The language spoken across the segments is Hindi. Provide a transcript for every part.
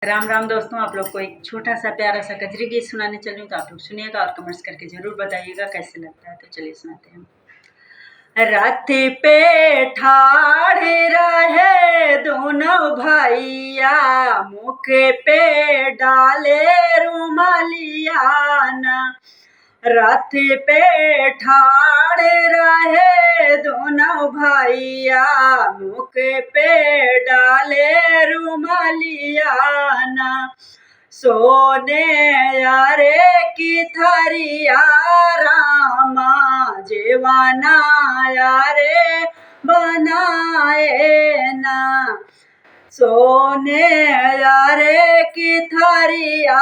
राम राम दोस्तों, आप लोग को एक छोटा सा प्यारा सा कजरी गीत सुनाने चल रही हूँ, तो आप लोग सुनिएगा और कमेंट्स करके ज़रूर बताइएगा कैसे लगता है। तो चलिए सुनाते हैं। रात्रि पे ठाड़े रहे दोनों भैया, मुख पे डाले रुमालिया ना। रथ पे ठाड़े रहे दोनों भैया, मुख पे डाले रुमालिया ना। सोने यारे की थरिया रामा, जेवाना यारे बनाए ना। सोने यारे की थरिया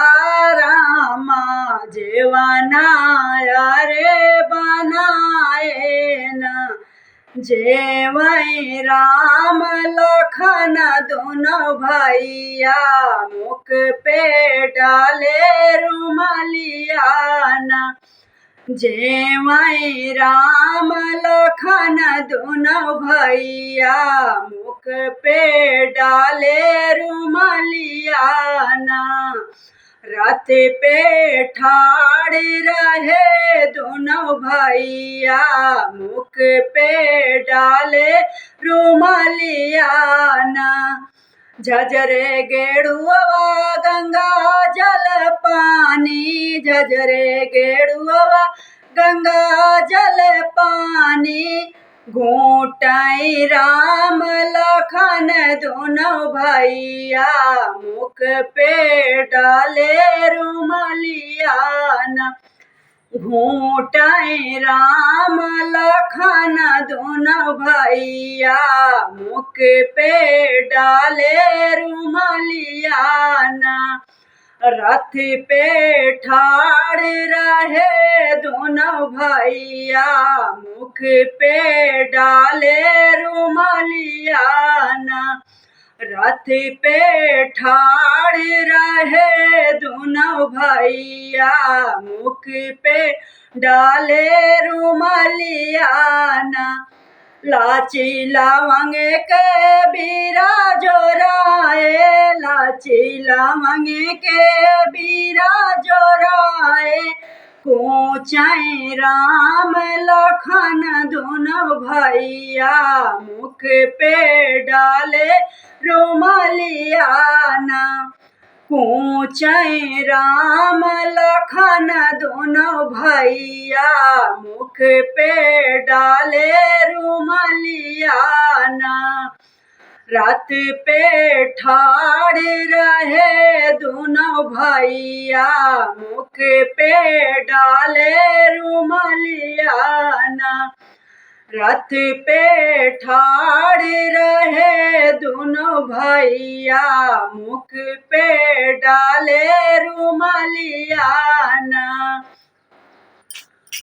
रामा, जेवाना यारे बनाए ना। जेवै राम लखन दोनों भैया, मुख पे डाले रुमालिया ना। जेवै राम लखन दोनों भैया, मुख पे डाले रुमालिया ना। रथ पे ठाड़े रहे दोनों भैया, मुख पे डाले रुमालिया ना। झझरे गेड़ुआ गंगा जल पानी, झझरे गेड़ुआ गंगा जल पानी। घूटाई राम लखन दोनों भैया, मुख पे डाले रुमालिया ना। घूटाई राम लखन दोनों भैया, मुख पे डाले रुमालिया ना। रथ पे ठाड़े रहे दोनों भैया, मुख पे डाले रुमालिया ना। रथ पे ठाड़े रहे दोनों भैया, मुख पे डाले रुमालिया ना। लाची लवंग के बीरा जोराए, लाची लवंग के बीरा जोराए। कोचाई राम लखन दोनों भैया, मुख पे डाले रुमालिया ना। कोचाई राम लखन दोनों भैया, मुख पे डाले रुमालिया ना। रथ पे ठाड़े रहे दोनों भैया, मुख पे डाले रुमालिया ना। रथ पे ठाड़े रहे दोनों भैया, मुख पे डाले रुमालिया ना।